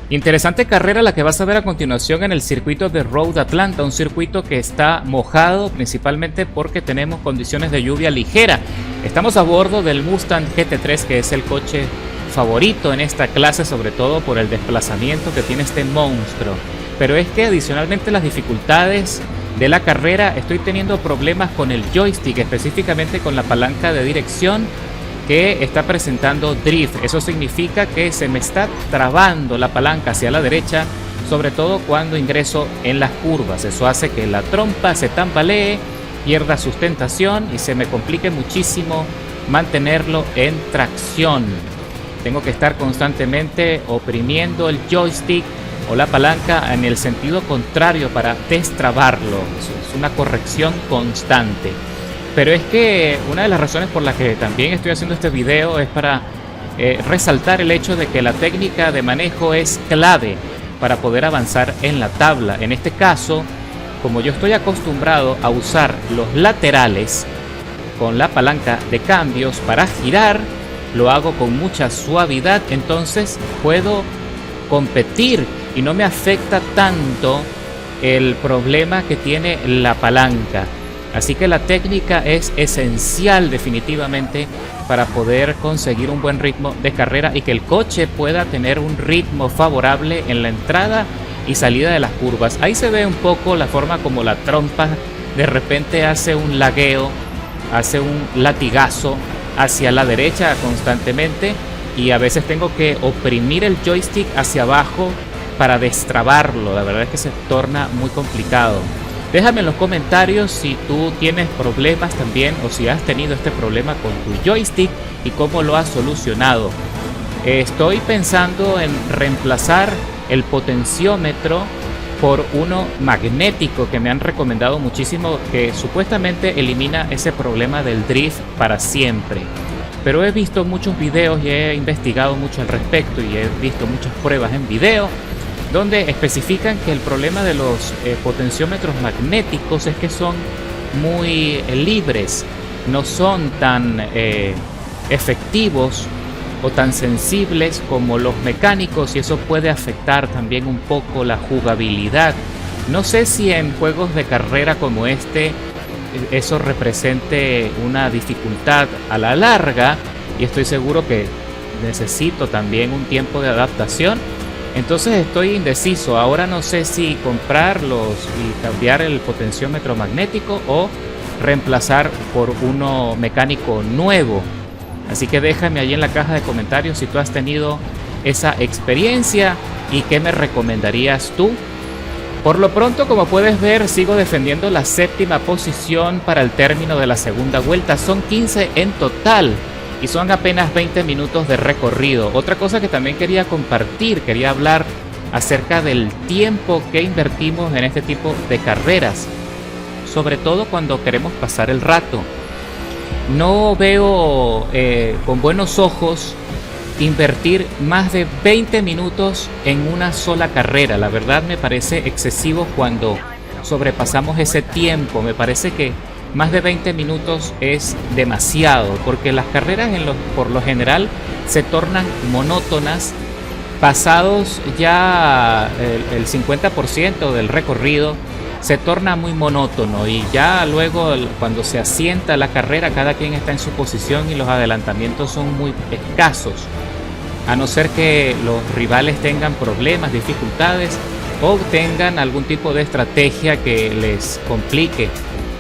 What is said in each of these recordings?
Interesante carrera la que vas a ver a continuación en el circuito de Road Atlanta, un circuito que está mojado principalmente porque tenemos condiciones de lluvia ligera. Estamos a bordo del Mustang GT3, que es el coche favorito en esta clase, sobre todo por el desplazamiento que tiene este monstruo. Pero es que adicionalmente las dificultades de la carrera, estoy teniendo problemas con el joystick, específicamente con la palanca de dirección, que está presentando drift. Eso significa que se me está trabando la palanca hacia la derecha, sobre todo cuando ingreso en las curvas. Eso hace que la trompa se tambalee, pierda sustentación y se me complique muchísimo mantenerlo en tracción. Tengo que estar constantemente oprimiendo el joystick o la palanca en el sentido contrario para destrabarlo. Es una corrección constante. Pero es que una de las razones por las que también estoy haciendo este video es para resaltar el hecho de que la técnica de manejo es clave para poder avanzar en la tabla. En este caso, como yo estoy acostumbrado a usar los laterales con la palanca de cambios para girar, lo hago con mucha suavidad, entonces puedo competir y no me afecta tanto el problema que tiene la palanca. Así que la técnica es esencial definitivamente para poder conseguir un buen ritmo de carrera y que el coche pueda tener un ritmo favorable en la entrada y salida de las curvas. Ahí se ve un poco la forma como la trompa de repente hace un lagueo, hace un latigazo hacia la derecha constantemente, y a veces tengo que oprimir el joystick hacia abajo para destrabarlo. La verdad es que se torna muy complicado. Déjame en los comentarios si tú tienes problemas también, o si has tenido este problema con tu joystick y cómo lo has solucionado. Estoy pensando en reemplazar el potenciómetro por uno magnético que me han recomendado muchísimo, que supuestamente elimina ese problema del drift para siempre. Pero he visto muchos videos y he investigado mucho al respecto y he visto muchas pruebas en video donde especifican que el problema de los potenciómetros magnéticos es que son muy libres, no son tan efectivos o tan sensibles como los mecánicos, y eso puede afectar también un poco la jugabilidad. No sé si en juegos de carrera como este eso represente una dificultad a la larga, y estoy seguro que necesito también un tiempo de adaptación. Entonces estoy indeciso. Ahora no sé si comprarlos y cambiar el potenciómetro magnético o reemplazar por uno mecánico nuevo. Así que déjame ahí en la caja de comentarios si tú has tenido esa experiencia y qué me recomendarías tú. Por lo pronto, como puedes ver, sigo defendiendo la séptima posición para el término de la segunda vuelta. Son 15 en total y son apenas 20 minutos de recorrido. Otra cosa que también quería compartir, quería hablar acerca del tiempo que invertimos en este tipo de carreras, sobre todo cuando queremos pasar el rato. No veo con buenos ojos invertir más de 20 minutos en una sola carrera. La verdad me parece excesivo cuando sobrepasamos ese tiempo. Me parece que más de 20 minutos es demasiado, porque las carreras por lo general se tornan monótonas pasados ya el 50% del recorrido. Se torna muy monótono y ya luego cuando se asienta la carrera cada quien está en su posición y los adelantamientos son muy escasos, a no ser que los rivales tengan problemas, dificultades o tengan algún tipo de estrategia que les complique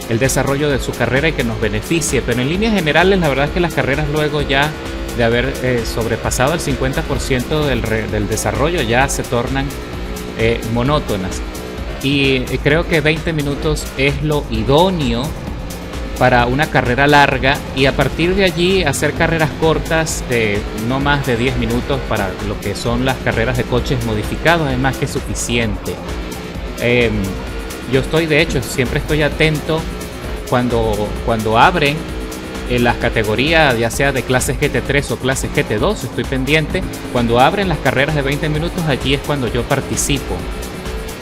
el desarrollo de su carrera y que nos beneficie. Pero en líneas generales la verdad es que las carreras luego ya de haber sobrepasado el 50% del desarrollo ya se tornan monótonas. Y creo que 20 minutos es lo idóneo para una carrera larga, y a partir de allí hacer carreras cortas de no más de 10 minutos para lo que son las carreras de coches modificados es más que suficiente. Yo estoy, de hecho, siempre estoy atento cuando abren las categorías, ya sea de clases GT3 o clases GT2, estoy pendiente. Cuando abren las carreras de 20 minutos, allí es cuando yo participo.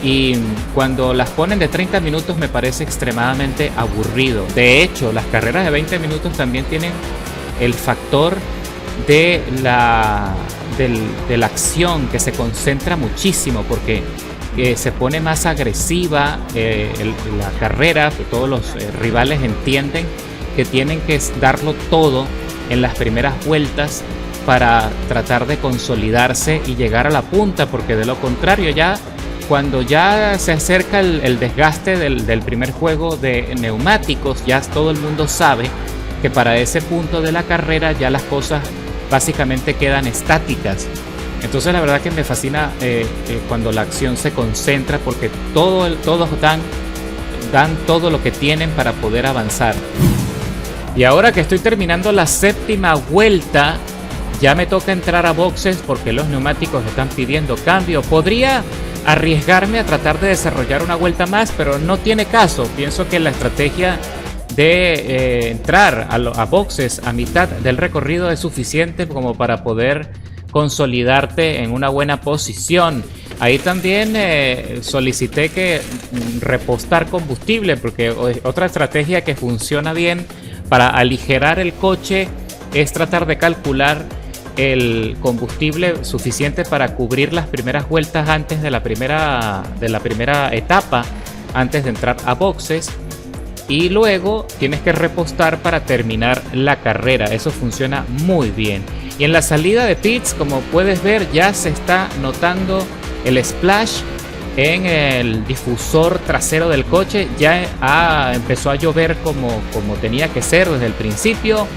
Y cuando las ponen de 30 minutos me parece extremadamente aburrido. De hecho, las carreras de 20 minutos también tienen el factor de de la acción, que se concentra muchísimo porque se pone más agresiva la carrera, que todos los rivales entienden que tienen que darlo todo en las primeras vueltas para tratar de consolidarse y llegar a la punta, porque de lo contrario ya cuando ya se acerca el desgaste del primer juego de neumáticos, ya todo el mundo sabe que para ese punto de la carrera ya las cosas básicamente quedan estáticas. Entonces la verdad que me fascina cuando la acción se concentra, porque todos dan todo lo que tienen para poder avanzar. Y ahora que estoy terminando la séptima vuelta, ya me toca entrar a boxes porque los neumáticos están pidiendo cambio. Podría arriesgarme a tratar de desarrollar una vuelta más, pero no tiene caso. Pienso que la estrategia de entrar a boxes a mitad del recorrido es suficiente como para poder consolidarte en una buena posición. Ahí también solicité que repostar combustible, porque otra estrategia que funciona bien para aligerar el coche es tratar de calcular el combustible suficiente para cubrir las primeras vueltas antes de la primera etapa, antes de entrar a boxes, y luego tienes que repostar para terminar la carrera. Eso funciona muy bien. Y en la salida de pits, como puedes ver, ya se está notando el splash en el difusor trasero del coche. Ya empezó a llover como tenía que ser desde el principio.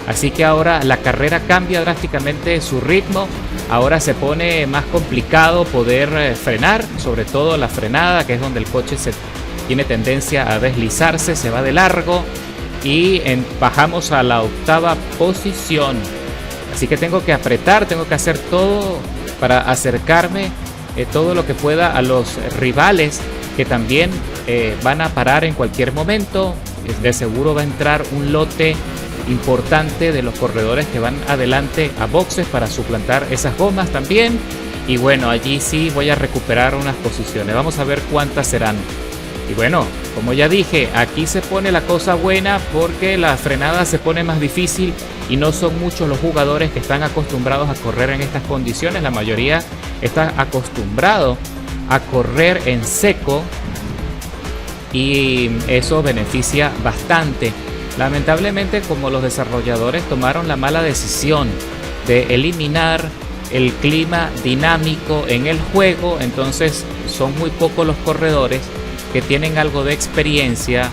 Así que ahora la carrera cambia drásticamente su ritmo. Ahora se pone más complicado poder frenar, sobre todo la frenada, que es donde el coche tiene tendencia a deslizarse, se va de largo y bajamos a la octava posición. Así que tengo que apretar, tengo que hacer todo para acercarme todo lo que pueda a los rivales, que también van a parar en cualquier momento. De seguro va a entrar un lote importante de los corredores que van adelante a boxes para suplantar esas gomas también. Y bueno, allí sí voy a recuperar unas posiciones. Vamos a ver cuántas serán. Y bueno, como ya dije, aquí se pone la cosa buena porque la frenada se pone más difícil y no son muchos los jugadores que están acostumbrados a correr en estas condiciones. La mayoría está acostumbrado a correr en seco y eso beneficia bastante. Lamentablemente, como los desarrolladores tomaron la mala decisión de eliminar el clima dinámico en el juego, entonces son muy pocos los corredores que tienen algo de experiencia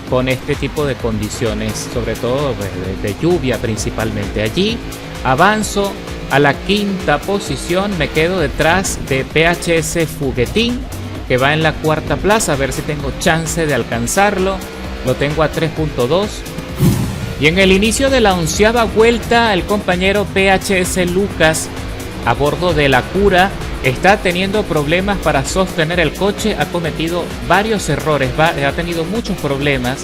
con este tipo de condiciones, sobre todo de lluvia principalmente. Allí avanzo a la quinta posición, me quedo detrás de PHS Fuguetín, que va en la cuarta plaza, a ver si tengo chance de alcanzarlo. Lo tengo a 3.2. Y en el inicio de la 11ª vuelta, el compañero PHS Lucas, a bordo de la Cura, está teniendo problemas para sostener el coche. Ha cometido varios errores, ha tenido muchos problemas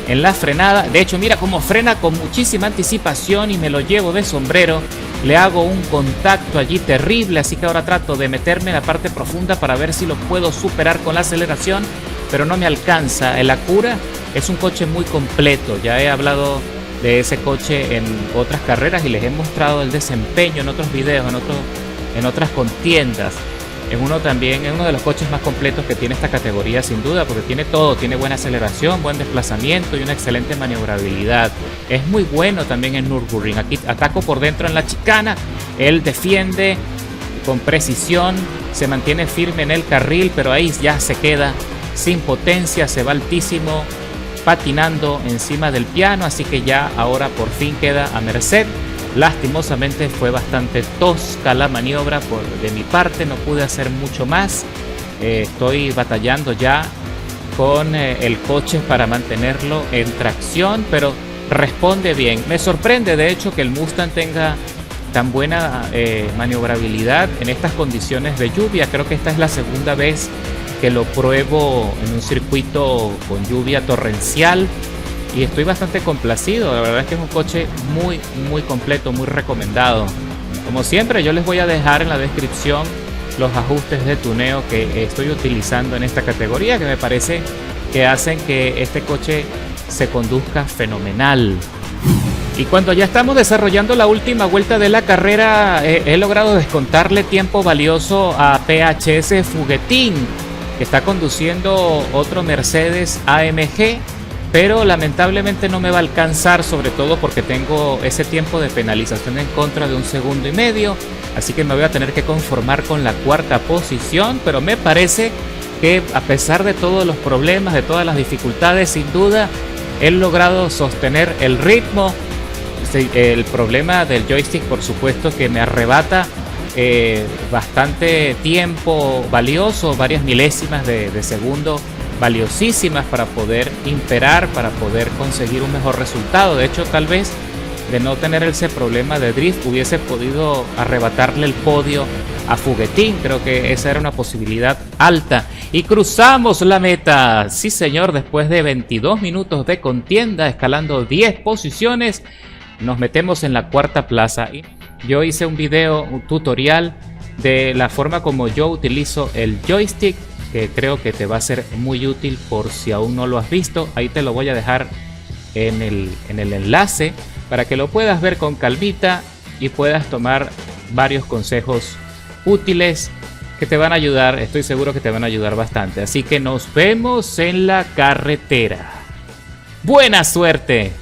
en la frenada. De hecho, mira cómo frena con muchísima anticipación y me lo llevo de sombrero. Le hago un contacto allí terrible, así que ahora trato de meterme en la parte profunda para ver si lo puedo superar con la aceleración, pero no me alcanza. El Acura es un coche muy completo. Ya he hablado de ese coche en otras carreras y les he mostrado el desempeño en otros videos, en otras contiendas. Es uno de los coches más completos que tiene esta categoría, sin duda, porque tiene todo. Tiene buena aceleración, buen desplazamiento y una excelente maniobrabilidad. Es muy bueno también en Nürburgring. Aquí ataco por dentro en la chicana, él defiende con precisión, se mantiene firme en el carril, pero ahí ya se queda sin potencia, se va altísimo, patinando encima del piano, así que ya ahora por fin queda a merced. Lastimosamente fue bastante tosca la maniobra de mi parte, no pude hacer mucho más. Estoy batallando ya con el coche para mantenerlo en tracción, pero responde bien. Me sorprende de hecho que el Mustang tenga tan buena maniobrabilidad en estas condiciones de lluvia. Creo que esta es la segunda vez que lo pruebo en un circuito con lluvia torrencial y estoy bastante complacido. La verdad es que es un coche muy muy completo, muy recomendado. Como siempre, yo les voy a dejar en la descripción los ajustes de tuneo que estoy utilizando en esta categoría, que me parece que hacen que este coche se conduzca fenomenal. Y cuando ya estamos desarrollando la última vuelta de la carrera, he logrado descontarle tiempo valioso a PHS Fuguetín, que está conduciendo otro Mercedes AMG, pero lamentablemente no me va a alcanzar, sobre todo porque tengo ese tiempo de penalización en contra de 1,5 segundos, así que me voy a tener que conformar con la cuarta posición, pero me parece que a pesar de todos los problemas, de todas las dificultades, sin duda he logrado sostener el ritmo. El problema del joystick, por supuesto, que me arrebata bastante tiempo valioso, varias milésimas de segundo valiosísimas para poder imperar, para poder conseguir un mejor resultado. De hecho, tal vez de no tener ese problema de drift hubiese podido arrebatarle el podio a Fuguetín. Creo que esa era una posibilidad alta. Y cruzamos la meta. Sí, señor, después de 22 minutos de contienda, escalando 10 posiciones, nos metemos en la cuarta plaza. Yo hice un video, un tutorial de la forma como yo utilizo el joystick, que creo que te va a ser muy útil por si aún no lo has visto. Ahí te lo voy a dejar en el enlace para que lo puedas ver con calmita y puedas tomar varios consejos útiles que te van a ayudar. Estoy seguro que te van a ayudar bastante. Así que nos vemos en la carretera. ¡Buena suerte!